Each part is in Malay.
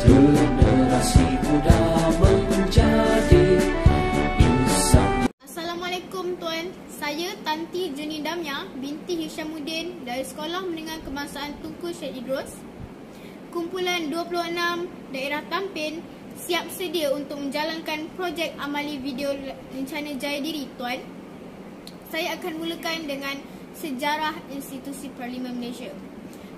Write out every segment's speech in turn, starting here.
Generasi muda menjadi insan. Assalamualaikum Tuan, saya Tanti Juni Damia binti Hishamuddin dari Sekolah Menengah Kebangsaan Tunku Syed Idrus. Kumpulan 26 daerah Tampin siap sedia untuk menjalankan projek amali video rencana jaya diri Tuan. Saya akan mulakan dengan sejarah institusi Parlimen Malaysia.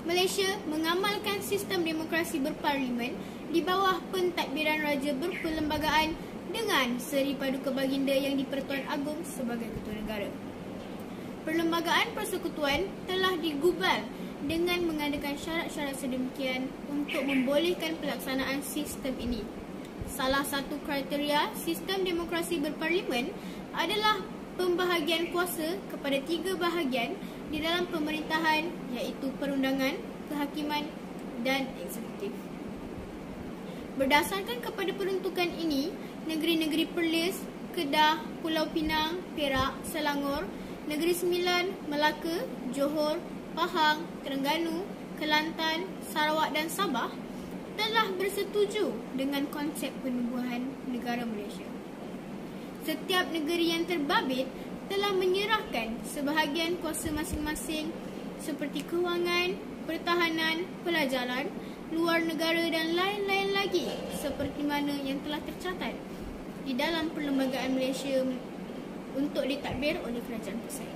Malaysia mengamalkan sistem demokrasi berparlimen di bawah pentadbiran Raja Berperlembagaan dengan Seri Paduka Baginda yang di-Pertuan Agong sebagai Ketua Negara. Perlembagaan persekutuan telah digubal dengan mengadakan syarat-syarat sedemikian untuk membolehkan pelaksanaan sistem ini. Salah satu kriteria sistem demokrasi berparlimen adalah pembahagian kuasa kepada 3 bahagian di dalam pemerintahan, iaitu perundangan, kehakiman dan eksekutif. Berdasarkan kepada peruntukan ini, negeri-negeri Perlis, Kedah, Pulau Pinang, Perak, Selangor, Negeri Sembilan, Melaka, Johor, Pahang, Terengganu, Kelantan, Sarawak dan Sabah telah bersetuju dengan konsep penubuhan negara Malaysia. Setiap negeri yang terbabit telah menyerahkan sebahagian kuasa masing-masing seperti kewangan, pertahanan, pelajaran, luar negara dan lain-lain lagi seperti mana yang telah tercatat di dalam Perlembagaan Malaysia untuk ditadbir oleh Kerajaan Pusat.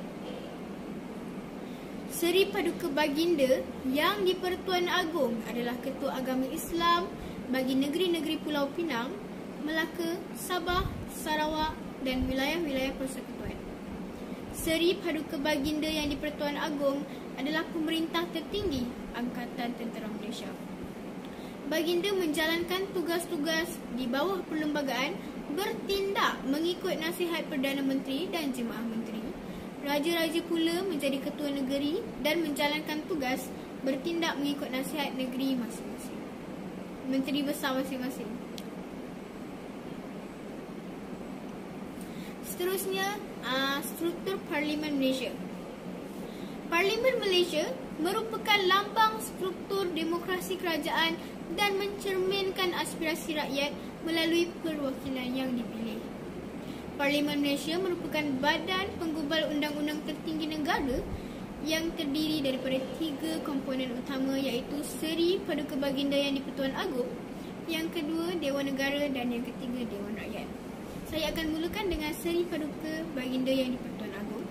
Seri Paduka Baginda yang di-Pertuan Agong adalah Ketua Agama Islam bagi negeri-negeri Pulau Pinang, Melaka, Sabah, Sarawak dan wilayah-wilayah persekutuan. Seri Paduka Baginda yang di-Pertuan Agong adalah pemerintah tertinggi Angkatan Tentera Malaysia. Baginda menjalankan tugas-tugas di bawah perlembagaan bertindak mengikut nasihat Perdana Menteri dan Jemaah Menteri. Raja-raja pula menjadi ketua negeri dan menjalankan tugas bertindak mengikut nasihat negeri masing-masing. Menteri besar masing-masing. Seterusnya, struktur Parlimen Malaysia. Parlimen Malaysia merupakan lambang struktur demokrasi kerajaan dan mencerminkan aspirasi rakyat melalui perwakilan yang dipilih. Parlimen Malaysia merupakan badan penggubal undang-undang tertinggi negara yang terdiri daripada 3 komponen utama, iaitu Seri Paduka Baginda yang di-Pertuan Agong, yang kedua Dewan Negara dan yang ketiga Dewan Rakyat. Saya akan mulakan dengan Seri Paduka Baginda yang di-Pertuan Agong.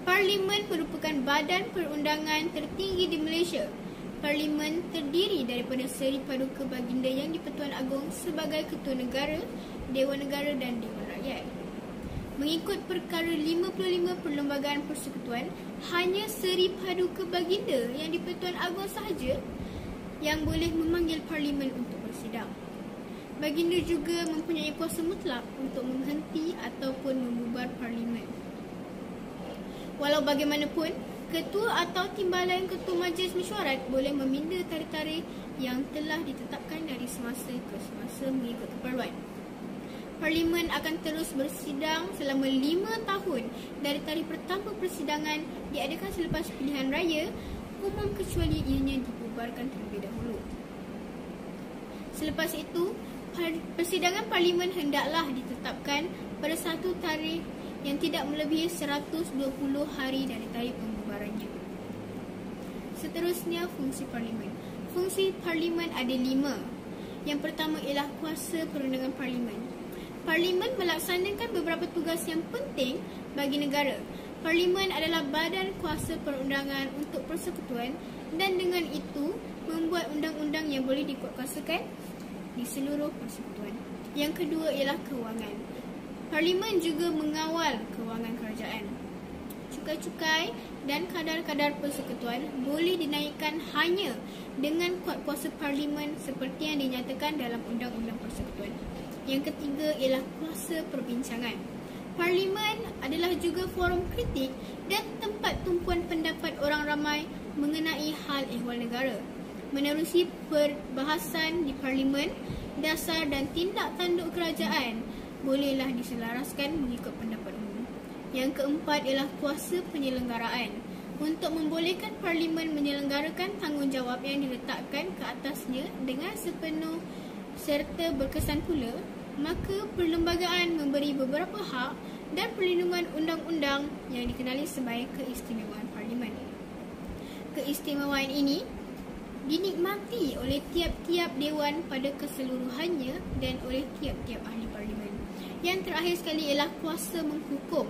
Parlimen merupakan badan perundangan tertinggi di Malaysia. Parlimen terdiri daripada Seri Paduka Baginda yang di-Pertuan Agong sebagai Ketua Negara, Dewan Negara dan Dewan Rakyat. Mengikut perkara 55 Perlembagaan Persekutuan, hanya Seri Paduka Baginda yang di-Pertuan Agong sahaja yang boleh memanggil Parlimen untuk bersidang. Baginda juga mempunyai kuasa mutlak untuk menghenti ataupun membubar Parlimen. Walau bagaimanapun, ketua atau timbalan ketua majlis mesyuarat boleh meminda tarikh-tarikh yang telah ditetapkan dari semasa ke semasa mengikut keperluan. Parlimen akan terus bersidang selama 5 tahun dari tarikh pertama persidangan diadakan selepas pilihan raya umum kecuali ianya dibubarkan terlebih dahulu. Selepas itu, persidangan Parlimen hendaklah ditetapkan pada satu tarikh yang tidak melebihi 120 hari dari tarikh pembubarannya. Seterusnya, fungsi Parlimen. Fungsi Parlimen ada 5. Yang pertama ialah kuasa perundangan Parlimen. Parlimen melaksanakan beberapa tugas yang penting bagi negara. Parlimen adalah badan kuasa perundangan untuk persekutuan dan dengan itu membuat undang-undang yang boleh dikuatkuasakan di seluruh persekutuan. Yang kedua ialah kewangan. Parlimen juga mengawal kewangan kerajaan. Cukai-cukai dan kadar-kadar persekutuan boleh dinaikkan hanya dengan kuat kuasa Parlimen seperti yang dinyatakan dalam Undang-Undang Persekutuan. Yang ketiga ialah kuasa perbincangan. Parlimen adalah juga forum kritik dan tempat tumpuan pendapat orang ramai mengenai hal ehwal negara. Menerusi perbahasan di Parlimen, dasar dan tindak tanduk kerajaan bolehlah diselaraskan mengikut pendapat umum. Yang keempat ialah kuasa penyelenggaraan. untuk membolehkan Parlimen menyelenggarakan tanggungjawab yang diletakkan ke atasnya dengan sepenuh serta berkesan pula, maka perlembagaan memberi beberapa hak dan perlindungan undang-undang yang dikenali sebagai keistimewaan Parlimen. Keistimewaan ini dinikmati oleh tiap-tiap dewan pada keseluruhannya dan oleh tiap-tiap ahli Parlimen. Yang terakhir sekali ialah kuasa menghukum.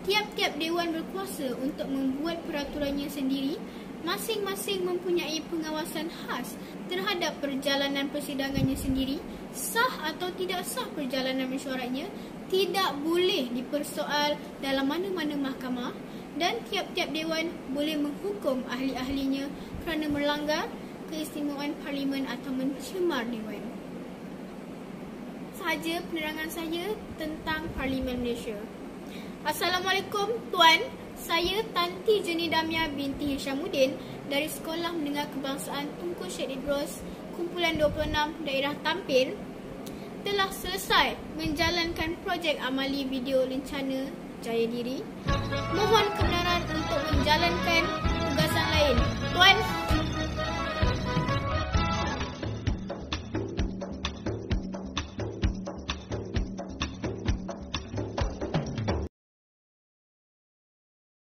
Tiap-tiap dewan berkuasa untuk membuat peraturannya sendiri. Masing-masing mempunyai pengawasan khas terhadap perjalanan persidangannya sendiri. Sah atau tidak sah perjalanan mesyuaratnya tidak boleh dipersoal dalam mana-mana mahkamah, dan tiap-tiap dewan boleh menghukum ahli-ahlinya kerana melanggar keistimewaan Parlimen atau mencemar dewan. Sahaja penerangan saya tentang Parlimen Malaysia. Assalamualaikum Tuan, saya Tanti Jeni Damia binti Hishamuddin dari Sekolah Menengah Kebangsaan Tunku Syed Idros, Kumpulan 26 Daerah Tampin, telah selesai menjalankan projek amali video lencana Jaya Diri. Mohon kebenaran untuk menjalankan tugasan lain. Tuan.